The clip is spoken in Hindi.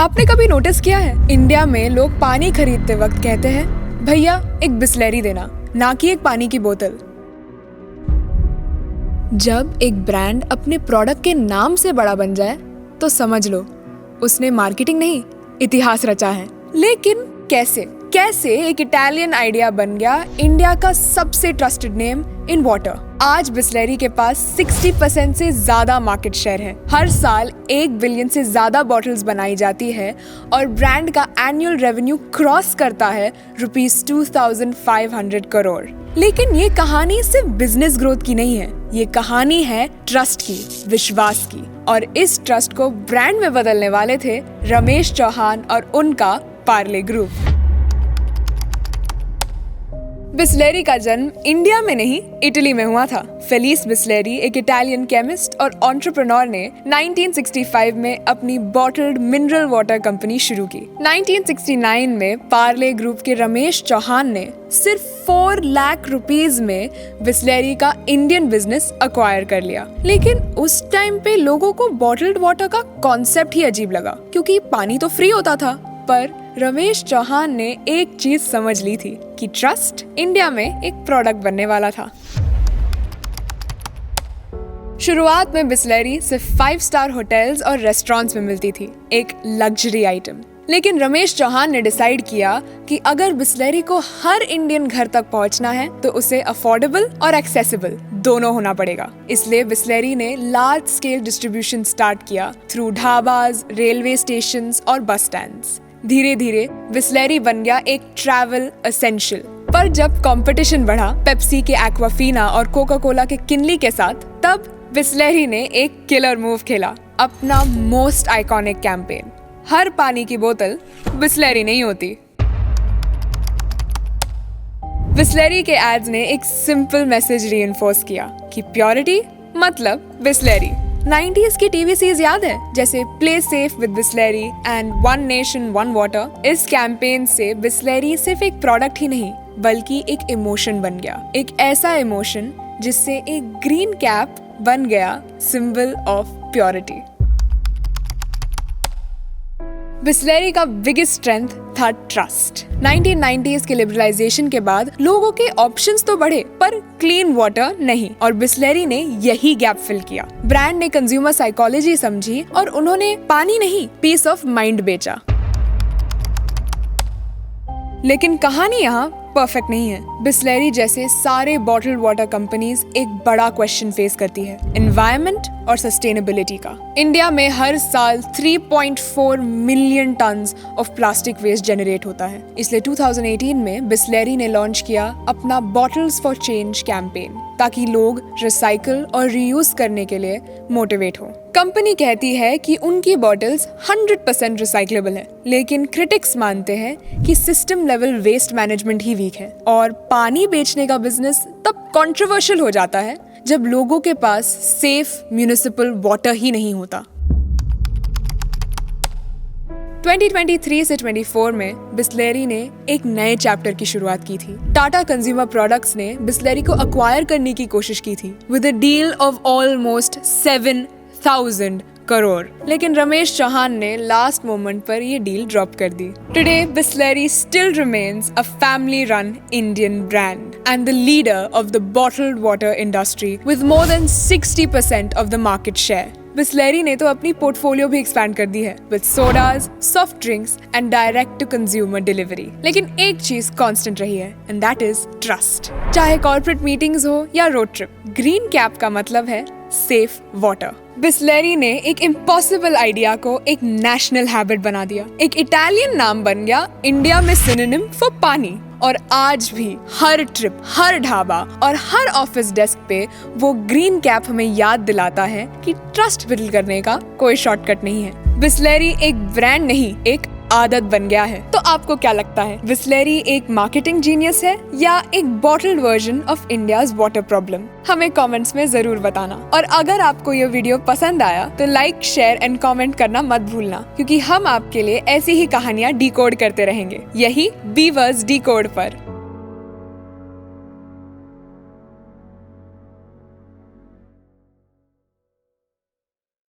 आपने कभी नोटिस किया है, इंडिया में लोग पानी खरीदते वक्त कहते हैं भैया एक बिस्लेरी देना, ना कि एक पानी की बोतल। जब एक ब्रांड अपने प्रोडक्ट के नाम से बड़ा बन जाए तो समझ लो उसने मार्केटिंग नहीं, इतिहास रचा है। लेकिन कैसे एक इटालियन आइडिया बन गया इंडिया का सबसे ट्रस्टेड नेम इन वाटर। आज बिस्लेरी के पास 60% से ज्यादा मार्केट शेयर है। हर साल 1 बिलियन से ज्यादा बॉटल्स बनाई जाती है और ब्रांड का एनुअल रेवेन्यू क्रॉस करता है ₹2500 करोड़। लेकिन ये कहानी सिर्फ बिजनेस ग्रोथ की नहीं है, ये कहानी है ट्रस्ट की, विश्वास की। और इस ट्रस्ट को ब्रांड में बदलने वाले थे रमेश चौहान और उनका पार्ले ग्रुप। बिस्लेरी का जन्म इंडिया में नहीं, इटली में हुआ था। फेलिस बिस्लेरी एक इटालियन केमिस्ट और एंटरप्रेन्योर ने 1965 में अपनी बॉटल्ड मिनरल वाटर कंपनी शुरू की। 1969 में पार्ले ग्रुप के रमेश चौहान ने सिर्फ 4 लाख रुपीस में बिस्लेरी का इंडियन बिजनेस अक्वायर कर लिया। लेकिन उस टाइम पे लोगों को बॉटल्ड वाटर का कॉन्सेप्ट ही अजीब लगा, क्योंकि पानी तो फ्री होता था। पर रमेश चौहान ने एक चीज समझ ली थी कि ट्रस्ट इंडिया में एक प्रोडक्ट बनने वाला था। शुरुआत में बिस्लेरी सिर्फ 5 स्टार होटल्स और रेस्टोरेंट्स में मिलती थी, एक लग्जरी आइटम। लेकिन रमेश चौहान ने डिसाइड किया कि अगर बिस्लेरी को हर इंडियन घर तक पहुंचना है तो उसे अफोर्डेबल और एक्सेसिबल दोनों होना पड़ेगा। इसलिए बिस्लेरी ने लार्ज स्केल डिस्ट्रीब्यूशन स्टार्ट किया थ्रू ढाबाज, रेलवे स्टेशंस और बस स्टैंड्स। धीरे धीरे बिस्लेरी बन गया एक ट्रैवल एसेंशियल। पर जब कंपटीशन बढ़ा पेप्सी के एक्वाफीना और कोका कोला के किनली के साथ, तब बिस्लेरी ने एक किलर मूव खेला, अपना मोस्ट आइकॉनिक कैंपेन। हर पानी की बोतल बिस्लेरी नहीं होती। बिस्लेरी के एड्स ने एक सिंपल मैसेज रीइंफोर्स किया कि प्योरिटी मतलब बिस्लेरी। 90s की टीवी सीरीज याद है, जैसे play safe with Bisleri and one nation one water. इस कैंपेन से बिस्लेरी सिर्फ एक प्रोडक्ट ही नहीं बल्कि एक इमोशन बन गया। एक ऐसा इमोशन जिससे एक ग्रीन कैप बन गया सिंबल ऑफ प्योरिटी। बिस्लेरी का बिगेस्ट स्ट्रेंथ था ट्रस्ट। 1990s के लिबरलाइजेशन के बाद लोगों के ऑप्शंस तो बढ़े पर क्लीन वाटर नहीं, और बिस्लेरी ने यही गैप फिल किया। ब्रांड ने कंज्यूमर साइकोलॉजी समझी और उन्होंने पानी नहीं, पीस ऑफ माइंड बेचा। लेकिन कहानी यहाँ परफेक्ट नहीं है। बिस्लेरी जैसे सारे बॉटल्ड वाटर कंपनीज एक बड़ा क्वेश्चन फेस करती है, एनवायरनमेंट और सस्टेनेबिलिटी का। इंडिया में हर साल 3.4 million tons of plastic waste generate होता है। इसलिए 2018 में बिस्लेरी ने लॉन्च किया अपना बॉटल्स फॉर चेंज कैंपेन, ताकि लोग रिसाइकल और रीयूज करने के लिए मोटिवेट हो। कंपनी कहती है कि उनकी बॉटल्स 100% रिसाइक्लेबल है, लेकिन क्रिटिक्स मानते हैं कि सिस्टम लेवल वेस्ट मैनेजमेंट ही वीक है। और पानी बेचने का बिजनेस तब कंट्रोवर्शियल हो जाता है जब लोगों के पास सेफ म्युनिसिपल वाटर ही नहीं होता। 2023 से 24 में बिस्लेरी ने एक नए चैप्टर की शुरुआत की थी। टाटा कंज्यूमर प्रोडक्ट्स ने बिस्लेरी को अक्वायर करने की कोशिश की थी with a deal of almost 7,000 crore. लेकिन रमेश चौहान ने लास्ट मोमेंट पर ये डील ड्रॉप कर दी। Today Bisleri still remains a family run Indian brand and the leader of the bottled water industry with more than 60% of the market share. Bisleri ने तो अपनी पोर्टफोलियो भी एक्सपैंड कर दी है with sodas, soft drinks and direct to consumer delivery. लेकिन एक चीज कांस्टेंट रही है एंड दैट इज ट्रस्ट। चाहे कॉर्पोरेट मीटिंग्स हो या रोड ट्रिप, ग्रीन कैप का मतलब है सेफ वाटर। बिस्लेरी ने एक इम्पॉसिबल आइडिया को एक नेशनल हैबिट बना दिया। एक इटालियन नाम बन गया इंडिया में सिनोनिम फॉर पानी। और आज भी हर ट्रिप, हर ढाबा और हर ऑफिस डेस्क पे वो ग्रीन कैप हमें याद दिलाता है कि ट्रस्ट बिल्ड करने का कोई शॉर्टकट नहीं है। बिस्लेरी एक ब्रांड नहीं, एक आदत बन गया है। तो आपको क्या लगता है, बिस्लेरी एक मार्केटिंग जीनियस है या एक bottled version of India's water problem? हमें कमेंट्स में जरूर बताना। और अगर आपको ये वीडियो पसंद आया तो लाइक, शेयर एंड कमेंट करना मत भूलना, क्योंकि हम आपके लिए ऐसी ही कहानियां डिकोड करते रहेंगे, यही बीवर्स डिकोड पर।